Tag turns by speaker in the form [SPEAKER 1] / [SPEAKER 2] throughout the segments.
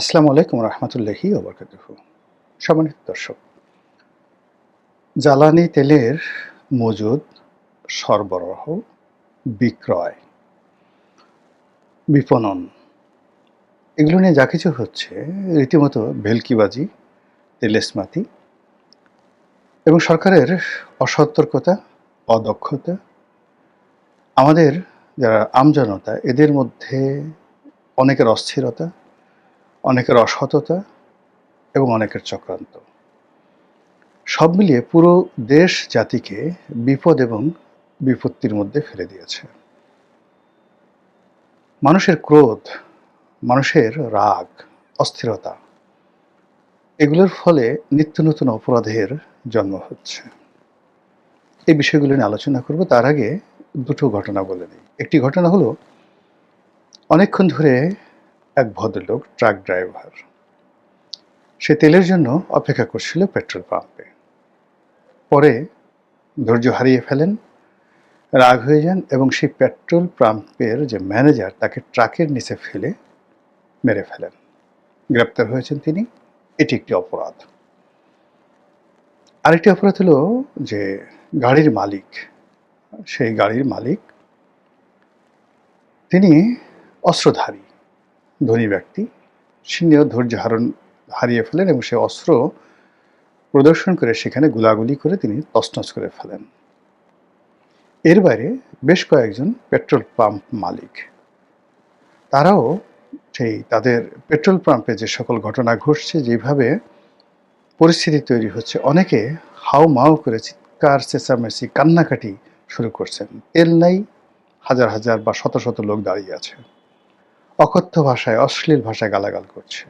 [SPEAKER 1] আসসালামু আলাইকুম রহমতুল্লাহি ওয়া বারাকাতুহু। সম্মানিত দর্শক, জ্বালানি তেলের মজুদ, সরবরাহ, বিক্রয়, বিপণন এগুলো নিয়ে যা কিছু হচ্ছে রীতিমতো ভেলকিবাজি, তেলেস্মাতি এবং সরকারের অসতর্কতা, অদক্ষতা, আমাদের যারা আমজনতা এদের মধ্যে অনেকের অস্থিরতা, অনেকের অসততা এবং অনেকের চক্রান্ত সব মিলিয়ে পুরো দেশ জাতিকে বিপদ এবং বিপত্তির মধ্যে ফেলে দিয়েছে। মানুষের ক্রোধ, মানুষের রাগ, অস্থিরতা এগুলোর ফলে নিত্য নতুন অপরাধের জন্ম হচ্ছে। এই বিষয়গুলো নিয়ে আলোচনা করব। তার আগে দুটো ঘটনা বলে নিই। একটি ঘটনা হলো, অনেকক্ষণ ধরে এক ভদ্রলোক ট্রাক ড্রাইভার, সে তেলের জন্য অপেক্ষা করছিল পেট্রোল পাম্পে। পরে ধৈর্য হারিয়ে ফেলেন, রাগ হয়ে যান এবং সেই পেট্রোল পাম্পের যে ম্যানেজার তাকে ট্রাকের নিচে ফেলে মেরে ফেলেন। গ্রেপ্তার হয়েছেন তিনি। এটি একটি অপরাধ। আরেকটি অপরাধ হলো যে গাড়ির মালিক, সেই গাড়ির মালিক তিনি অস্ত্রধারী ধনী ব্যক্তি, সিনিয়র ধৈর্য হারিয়ে ফেলেন এবং সে অস্ত্র প্রদর্শন করে সেখানে গোলাগুলি করে তিনি তছনছ করে ফেলেন। এর বাইরে বেশ কয়েকজন পেট্রোল পাম্প মালিক, তারাও সেই তাদের পেট্রোল পাম্পে যে সকল ঘটনা ঘটছে, যেভাবে পরিস্থিতি তৈরি হচ্ছে, অনেকে হাউ মাউ করে চিৎকার চেঁচামেচি কান্নাকাটি শুরু করছেন। তেল নাই, হাজার হাজার বা শত শত লোক দাঁড়িয়ে আছে, অকথ্য ভাষায় অশ্লীল ভাষায় গালাগাল করছে,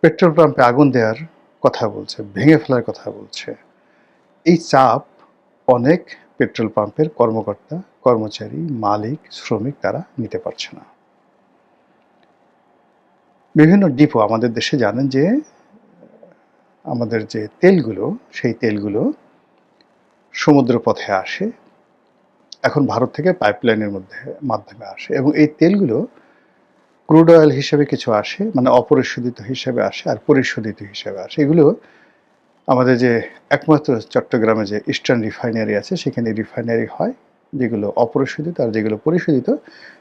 [SPEAKER 1] পেট্রোল পাম্পে আগুন দেওয়ার কথা বলছে, ভেঙে ফেলার কথা বলছে। এই চাপ অনেক পেট্রোল পাম্পের কর্মকর্তা, কর্মচারী, মালিক, শ্রমিক তারা নিতে পারছে না। বিভিন্ন ডিপো আমাদের দেশে, জানেন যে আমাদের যে তেলগুলো, সেই তেলগুলো সমুদ্র পথে আসে, এখন ভারত থেকে পাইপলাইনের মাধ্যমে আসে এবং এই তেলগুলো ক্রুড অয়েল হিসেবে কিছু আসে, মানে অপরিশোধিত হিসেবে আসে আর পরিশোধিত হিসেবে আসে। এগুলো আমাদের যে একমাত্র চট্টগ্রামে যে ইস্টার্ন রিফাইনারি আছে, সেখানে রিফাইনারি হয়, যেগুলো অপরিশোধিত, আর যেগুলো পরিশোধিত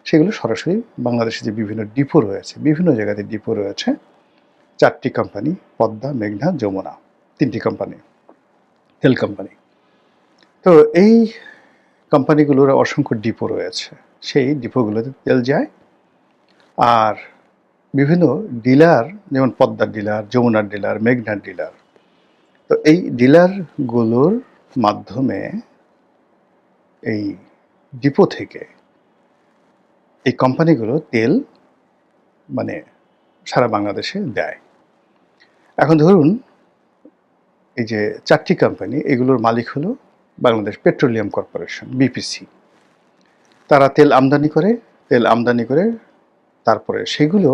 [SPEAKER 1] সেগুলো সরাসরি বাংলাদেশে যে বিভিন্ন ডিপো রয়েছে, বিভিন্ন জায়গাতে ডিপো রয়েছে, 4টি কোম্পানি, পদ্মা, মেঘনা, যমুনা, 3টি কোম্পানি, তেল কোম্পানি। তো এই কোম্পানিগুলোর অসংখ্য ডিপো রয়েছে, সেই ডিপোগুলোতে তেল যায়। আর বিভিন্ন ডিলার, যেমন পদ্মার ডিলার, যমুনার ডিলার, মেঘনার ডিলার, তো এই ডিলারগুলোর মাধ্যমে এই ডিপো থেকে এই কোম্পানিগুলো তেল মানে সারা বাংলাদেশে দেয়। এখন ধরুন, এই যে 4টি কোম্পানি, এগুলোর মালিক হলো বাংলাদেশ পেট্রোলিয়াম কর্পোরেশন, বিপিসি। তারা তেল আমদানি করে তারপরে সেগুলো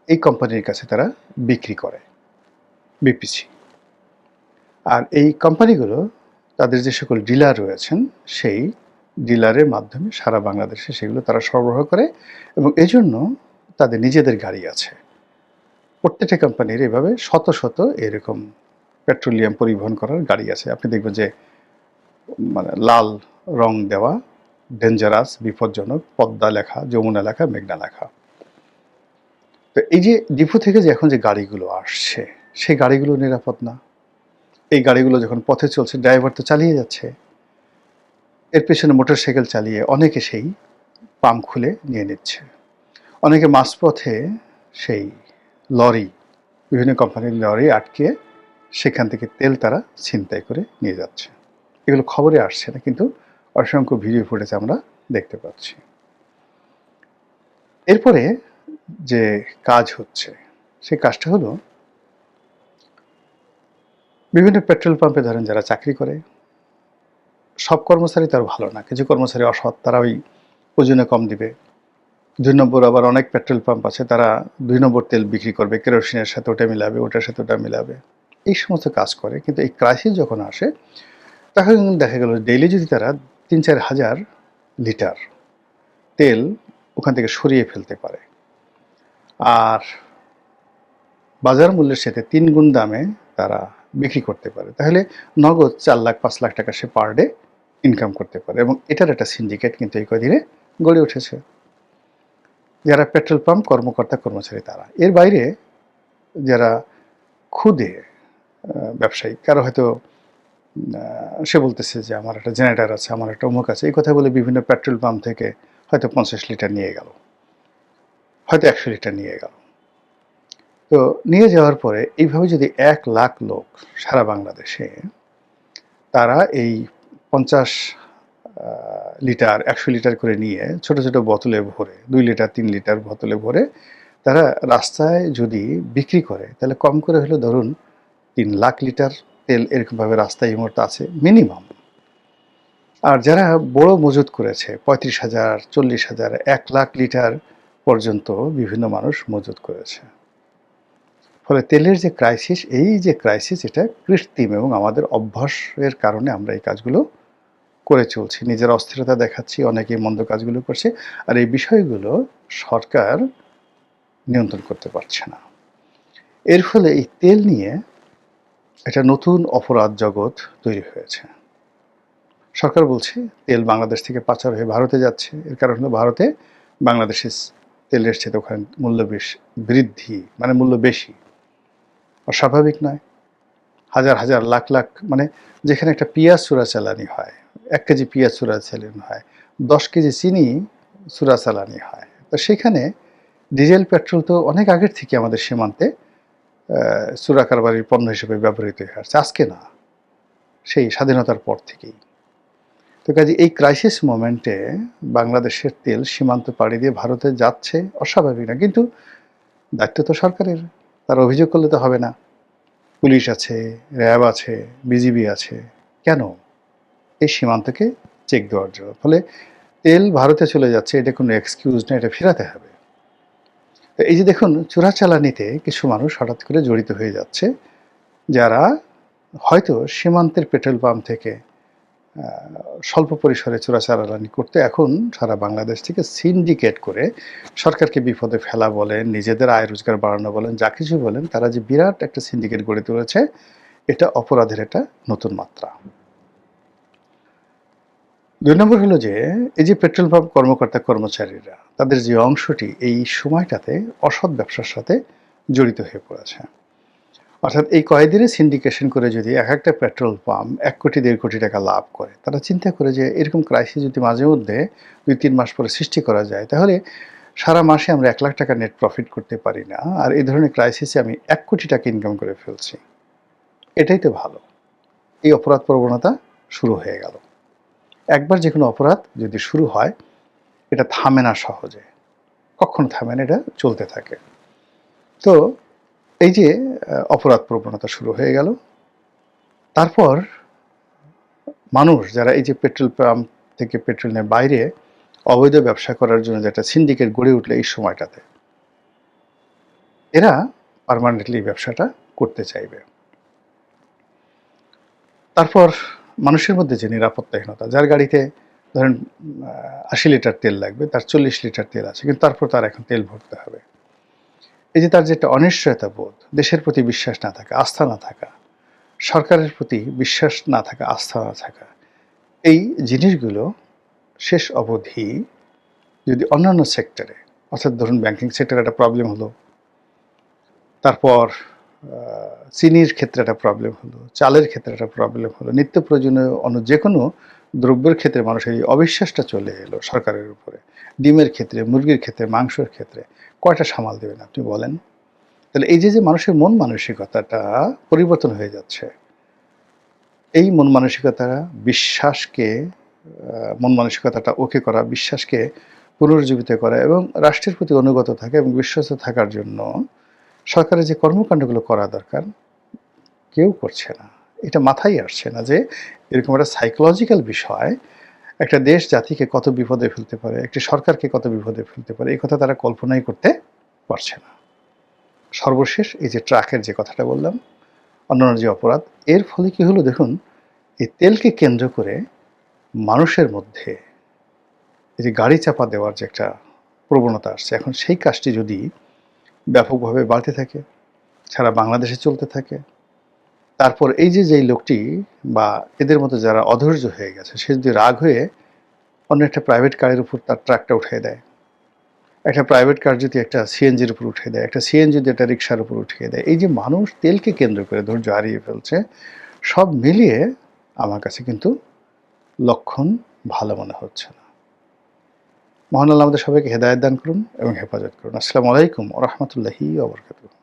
[SPEAKER 1] এই কোম্পানির কাছে তারা বিক্রি করে, বিপিসি। আর এই কোম্পানিগুলো তাদের যে সকল ডিলার রয়েছেন, সেই ডিলারের মাধ্যমে সারা বাংলাদেশে সেগুলো তারা সরবরাহ করে এবং এজন্য তাদের নিজেদের গাড়ি আছে। প্রত্যেকটা কোম্পানির এভাবে শত শত এরকম পেট্রোলিয়াম পরিবহন করার গাড়ি আছে। আপনি দেখবেন যে মানে লাল রং দেওয়া, ডেঞ্জারাস, বিপজ্জনক, পদ্মা লেখা, যমুনা লেখা, মেঘনা লেখা। তো এই যে ডিপো থেকে যে এখন যে গাড়িগুলো আসছে, সেই গাড়িগুলো নিরাপদ না। এই গাড়িগুলো যখন পথে চলছে, ড্রাইভার তো চালিয়ে যাচ্ছে, এর পেছনে মোটরসাইকেল চালিয়ে অনেকে সেই পাম্প খুলে নিয়ে নিচ্ছে। অনেকে মাঝপথে সেই লরি, বিভিন্ন কোম্পানির লরি আটকে সেখান থেকে তেল তারা ছিনতাই করে নিয়ে যাচ্ছে। এগুলো খবরে আসছে না, কিন্তু অসংখ্য ভিডিও ফুটেজ আমরা দেখতে পাচ্ছি। এরপরে যে কাজ হচ্ছে, সেই কাজটা হলো, বিভিন্ন পেট্রোল পাম্পে ধরেন যারা চাকরি করে, সব কর্মচারী তার ভালো না, কিছু কর্মচারী অসৎ, তারা ওই ওজনে কম দিবে। 2 নম্বর আবার অনেক পেট্রোল পাম্প আছে, তারা 2 নম্বর তেল বিক্রি করবে, কেরোসিনের সাথে ওটা মিলাবে, ওটার সাথে ওটা মিলাবে, এই সমস্ত কাজ করে। কিন্তু এই ক্রাইসিস যখন আসে, তখন দেখা গেল ডেইলি যদি তারা 3-4 হাজার লিটার তেল ওখান থেকে সরিয়ে ফেলতে পারে, আর বাজার মূল্যের সাথে 3 গুণ দামে তারা বিক্রি করতে পারে। তাহলে নগদ 4 লাখ 5 লাখ টাকা সে পার ডে ইনকাম করতে পারে এবং এটার একটা সিন্ডিকেট কিন্তু এই কদিনে গড়ে উঠেছে। যারা পেট্রোল পাম্প কর্মকর্তা কর্মচারী তারা। এর বাইরে যারা খুদে ব্যবসায়ী, কারো হয়তো সে বলতেছে যে আমার একটা জেনারেটর আছে, আমার একটা অমুক আছে, এই কথা বলে বিভিন্ন পেট্রোল পাম্প থেকে হয়তো 50 লিটার নিয়ে গেল, হয়তো 100 লিটার নিয়ে গেল। তো নিয়ে যাওয়ার পরে এইভাবে যদি 1 লাখ লোক সারা বাংলাদেশে তারা এই 50 লিটার 100 লিটার করে নিয়ে ছোট ছোট বোতলে ভরে 2 লিটার 3 লিটার বোতলে ভরে তারা রাস্তায় যদি বিক্রি করে, তাহলে কম করে হলে ধরুন 3 লাখ লিটার তেল এরকমভাবে রাস্তায় এই মুহূর্তে আছে মিনিমাম। আর যারা বড় মজুত করেছে 35,000 40,000 1 লাখ লিটার পর্যন্ত বিভিন্ন মানুষ মজুত করেছে। ফলে তেলের যে ক্রাইসিস, এই যে ক্রাইসিস, এটা কৃত্রিম এবং আমাদের অভ্যাসের কারণে আমরা এই কাজগুলো করে চলছি, নিজের অস্থিরতা দেখাচ্ছি, অনেকেই মন্দ কাজগুলো করছে, আর এই বিষয়গুলো সরকার নিয়ন্ত্রণ করতে পারছে না। এর ফলে এই তেল নিয়ে একটা নতুন অপরাধ জগৎ তৈরি হয়েছে। সরকার বলছে তেল বাংলাদেশ থেকে পাচার হয়ে ভারতে যাচ্ছে, এর কারণ হলো ভারতে বাংলাদেশের তেলের চেয়ে ওখানে মূল্য বৃদ্ধি, মানে মূল্য বেশি। অস্বাভাবিক নয়। হাজার হাজার লাখ লাখ, মানে যেখানে একটা পেঁয়াজ চোরাচালানি হয়, 1 কেজি পেঁয়াজ চোরাচালানি হয়, 10 কেজি চিনি চোরাচালানি হয়, তো সেখানে ডিজেল পেট্রোল তো অনেক আগের থেকে আমাদের সীমান্তে চোরা কারবারির পণ্য হিসেবে ব্যবহৃত হয়ে আসছে, আজকে না, সেই স্বাধীনতার পর থেকেই। তো কাজে এই ক্রাইসিস মোমেন্টে বাংলাদেশের তেল সীমান্ত পাড়ি দিয়ে ভারতে যাচ্ছে, অস্বাভাবিক না, কিন্তু দায়িত্ব তো সরকারের, তার অভিযোগ করলে তো হবে না। পুলিশ আছে, র্যাব আছে, বিজিবি আছে, কেন এই সীমান্তকে চেক দেওয়ার জন্য। ফলে তেল ভারতে চলে যাচ্ছে, এটা কোনো এক্সকিউজ না, এটা ফেরাতে হবে। তো এই যে দেখুন, চোরাচালানিতে কিছু মানুষ হঠাৎ করে জড়িত হয়ে যাচ্ছে, যারা হয়তো সীমান্তের পেট্রোল পাম্প থেকে স্বল্প পরিসরে চোরাচালানি করতে এখন সারা বাংলাদেশ থেকে সিন্ডিকেট করে সরকারকে বিপদে ফেলা বলেন, নিজেদের আয় রোজগার বাড়ানো বলেন, যা কিছু বলেন, তারা যে বিরাট একটা সিন্ডিকেট গড়ে তুলেছে, এটা অপরাধের একটা নতুন মাত্রা। 2 নম্বর হলো যে এই যে পেট্রোল পাম্প কর্মকর্তা কর্মচারীরা, তাদের যে অংশটি এই সময়টাতে অসৎ ব্যবসার সাথে জড়িত হয়ে পড়েছে। অর্থাৎ এই কয়েকদিনে সিন্ডিকেশন করে যদি এক একটা পেট্রোল পাম্প 1 কোটি 1.5 কোটি টাকা লাভ করে, তারা চিন্তা করে যে এরকম ক্রাইসিস যদি মাঝে মধ্যে 2-3 মাস পরে সৃষ্টি করা যায়, তাহলে সারা মাসে আমরা 1 লাখ টাকা নেট প্রফিট করতে পারি না, আর এই ধরনের ক্রাইসিসে আমি 1 কোটি টাকা ইনকাম করে ফেলছি, এটাই তো ভালো। এই অপরাধ প্রবণতা শুরু হয়ে গেল। একবার যে কোনো অপরাধ যদি শুরু হয়, এটা থামে না সহজে, কখনো থামে না, এটা চলতে থাকে। তো এই যে অপরাধ প্রবণতা শুরু হয়ে গেল, তারপর মানুষ যারা এই যে পেট্রোল পাম্প থেকে পেট্রোল নিয়ে বাইরে অবৈধ ব্যবসা করার জন্য যেটা সিন্ডিকেট গড়ে উঠলে এই সময়টাতে, এরা পার্মানেন্টলি ব্যবসাটা করতে চাইবে। তারপর মানুষের মধ্যে যে নিরাপত্তাহীনতা, যার গাড়িতে ধরেন 80 লিটার তেল লাগবে, তার 40 লিটার তেল আছে, কিন্তু তারপর তার এখন তেল ভরতে হবে। এই যে তার যে একটা অনিশ্চয়তা বোধ, দেশের প্রতি বিশ্বাস না থাকা, আস্থা না থাকা, সরকারের প্রতি বিশ্বাস না থাকা, আস্থা না থাকা, এই জিনিসগুলো শেষ অবধি যদি অন্যান্য সেক্টরে, অর্থাৎ ধরুন ব্যাংকিং সেক্টরে একটা প্রবলেম হলো, তারপর চিনির ক্ষেত্রে একটা প্রবলেম হলো, চালের ক্ষেত্রে একটা প্রবলেম হলো, নিত্য প্রয়োজনীয় অন্য যে কোনো দ্রব্যের ক্ষেত্রে মানুষের এই অবিশ্বাসটা চলে এলো সরকারের উপরে, ডিমের ক্ষেত্রে, মুরগির ক্ষেত্রে, মাংসের ক্ষেত্রে, কয়টা সামাল দেবেন আপনি বলেন? তাহলে এই যে মানুষের মন মানসিকতাটা পরিবর্তন হয়ে যাচ্ছে, এই মন মানসিকতা বিশ্বাসকে, মন মানসিকতাটা ওকে করা, বিশ্বাসকে পুনরুজ্জীবিত করা এবং রাষ্ট্রের প্রতি অনুগত থাকা এবং বিশ্বস্ত থাকার জন্য সরকারের যে কর্মকাণ্ডগুলো করা দরকার, কেউ করছে না। এটা মাথায় আসছে না যে এরকম একটা সাইকোলজিক্যাল বিষয় একটা দেশ জাতিকে কত বিপদে ফেলতে পারে, একটি সরকারকে কত বিপদে ফেলতে পারে, এই কথা তারা কল্পনাই করতে পারছে না। সর্বশেষ এই যে ট্রাকের যে কথাটা বললাম, অন্যান্য যে অপরাধ, এর ফলে কি হলো দেখুন, এই তেলকে কেন্দ্র করে মানুষের মধ্যে এই যে গাড়ি চাপা দেওয়ার যে একটা প্রবণতা আসছে, এখন সেই কাজটি যদি ব্যাপকভাবে বাড়তে থাকে, সারা বাংলাদেশে চলতে থাকে। তারপর এই যে যেই লোকটি বা এদের মতো যারা অধৈর্য হয়ে গেছে, সে যদি রাগ হয়ে অন্য একটা প্রাইভেট কারের উপর তার ট্রাকটা উঠিয়ে দেয়, একটা প্রাইভেট কার যদি একটা সিএনজির উপর উঠিয়ে দেয়, একটা সিএনজি যদি একটা রিক্সার উপর উঠিয়ে দেয়, এই যে মানুষ তেলকে কেন্দ্র করে ধৈর্য হারিয়ে ফেলছে, সব মিলিয়ে আমার কাছে কিন্তু লক্ষণ ভালো মনে হচ্ছে না। মহান আল্লাহ আমাদের সবাইকে হেদায়েত দান করুন এবং হেফাজত করুন। আসসালামু আলাইকুম ওয়া রাহমাতুল্লাহি ওয়া বারাকাতুহু।